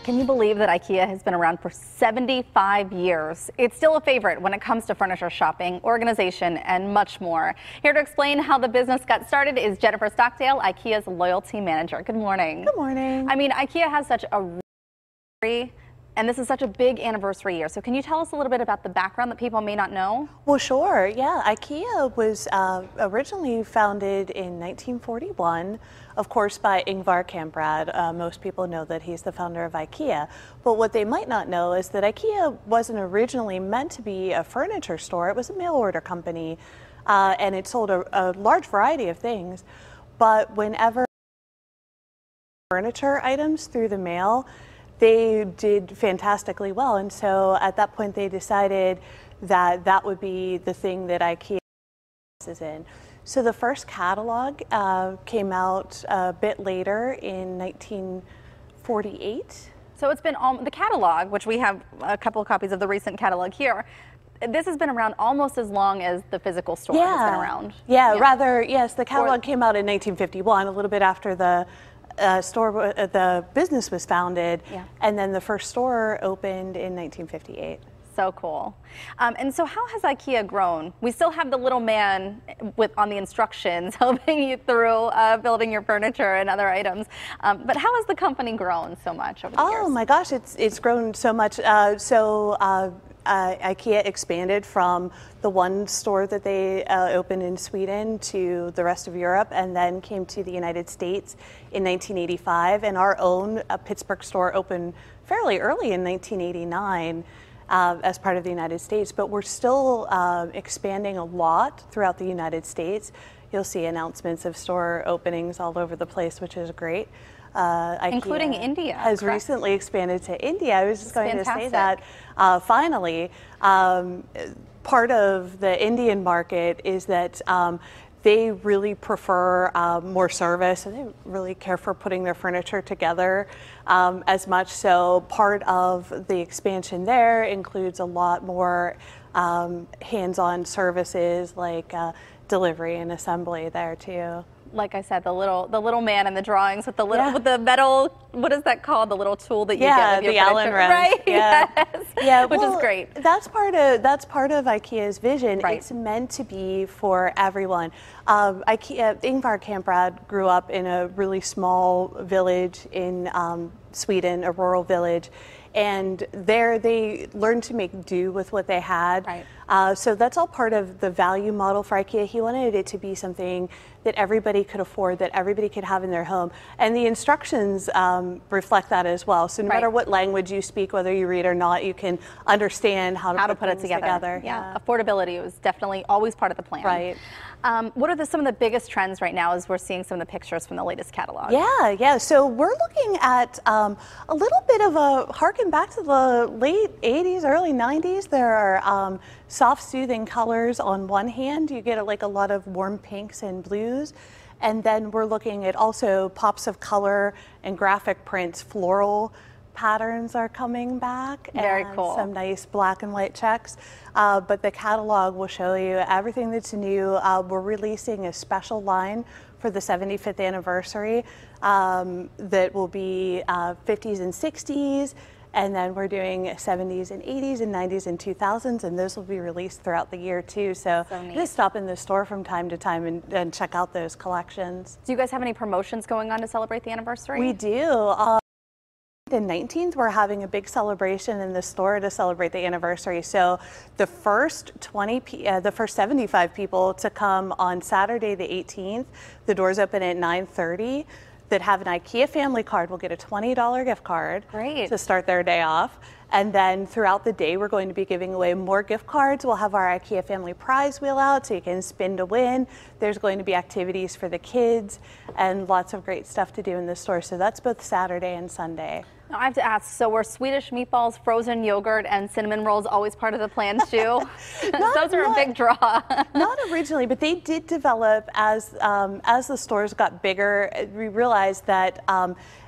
Can you believe that IKEA has been around for 75 years? It's still a favorite when it comes to furniture shopping, organization, and much more. Here to explain how the business got started is Jennifer Stockdale, IKEA's loyalty manager. Good morning. Good morning. I mean, IKEA has such a history, and this is such a big anniversary year. So can you tell us a little bit about the background that people may not know? Well, sure. Yeah, IKEA was originally founded in 1941, of course, by Ingvar Kamprad. Most people know that he's the founder of IKEA. But what they might not know is that IKEA wasn't originally meant to be a furniture store. It was a mail order company, and it sold a large variety of things. But whenever furniture items through the mail, they did fantastically well, and so at that point they decided that that would be the thing that IKEA is in. So the first catalog came out a bit later in 1948. So it's been the catalog, which we have a couple of copies of the recent catalog here. This has been around almost as long as the physical store has been around. Yeah, rather, yes, the catalog came out in 1951, a little bit after the the business was founded, and then the first store opened in 1958. So cool. And so how has IKEA grown? We still have the little man on the instructions helping you through building your furniture and other items. But how has the company grown so much over the years? Oh my gosh, it's grown so much. IKEA expanded from the one store that they opened in Sweden to the rest of Europe, and then came to the United States in 1985. And our own Pittsburgh store opened fairly early in 1989 as part of the United States. But we're still expanding a lot throughout the United States. You'll see announcements of store openings all over the place, which is great. IKEA including India has recently expanded to India. I was just going to say that finally. Part of the Indian market is that they really prefer more service, and they really care for putting their furniture together as much. So part of the expansion there includes a lot more hands-on services like delivery and assembly there too. Like I said, the little man in the drawings with the with the metal, what is that called? The little tool that you get with your the Allen wrench, right? Yeah, which is great. That's part of IKEA's vision. Right. It's meant to be for everyone. Ingvar Kamprad grew up in a really small village in Sweden, a rural village. And there they learned to make do with what they had. Right. So that's all part of the value model for IKEA. He wanted it to be something that everybody could afford, that everybody could have in their home. And the instructions reflect that as well. So no matter what language you speak, whether you read or not, you can understand how to put it together. Yeah. Affordability was definitely always part of the plan. Right. What are some of the biggest trends right now as we're seeing some of the pictures from the latest catalog? Yeah. So we're looking at a little bit of a harken back to the late 80s, early 90s. There are soft, soothing colors on one hand. You get like a lot of warm pinks and blues. And then we're looking at also pops of color and graphic prints. Floral patterns are coming back. Very and cool. Some nice black and white checks. But the catalog will show you everything that's new. We're releasing a special line for the 75th anniversary that will be 50s and 60s. And then we're doing 70s and 80s and 90s and 2000s, and those will be released throughout the year too. So just stop in the store from time to time and check out those collections. Do you guys have any promotions going on to celebrate the anniversary? We do. The 19th, we're having a big celebration in the store to celebrate the anniversary. So the first 75 people to come on Saturday the 18th, the doors open at 9:30. That have an IKEA family card will get a $20 gift card to start their day off. And then throughout the day, we're going to be giving away more gift cards. We'll have our IKEA family prize wheel out so you can spin to win. There's going to be activities for the kids and lots of great stuff to do in the store. So that's both Saturday and Sunday. Now I have to ask, so were Swedish meatballs, frozen yogurt, and cinnamon rolls always part of the plans too? Those are a big draw. Not originally, but they did develop as the stores got bigger. We realized that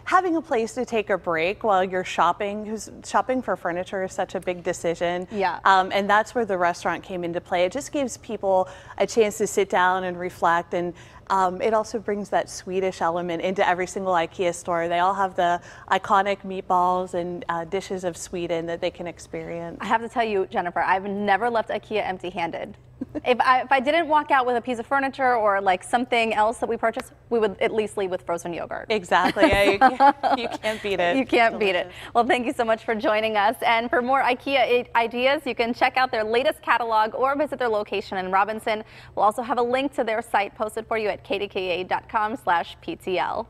having a place to take a break while you're shopping, because shopping for furniture is such a big decision. Yeah. And that's where the restaurant came into play. It just gives people a chance to sit down and reflect. And It also brings that Swedish element into every single IKEA store. They all have the iconic meatballs and dishes of Sweden that they can experience. I have to tell you, Jennifer, I've never left IKEA empty-handed. If I didn't walk out with a piece of furniture or like something else that we purchased, we would at least leave with frozen yogurt. Exactly. You can't beat it. You can't beat it. Well, thank you so much for joining us. And for more IKEA ideas, you can check out their latest catalog or visit their location in Robinson. We'll also have a link to their site posted for you at kdka.com/PTL.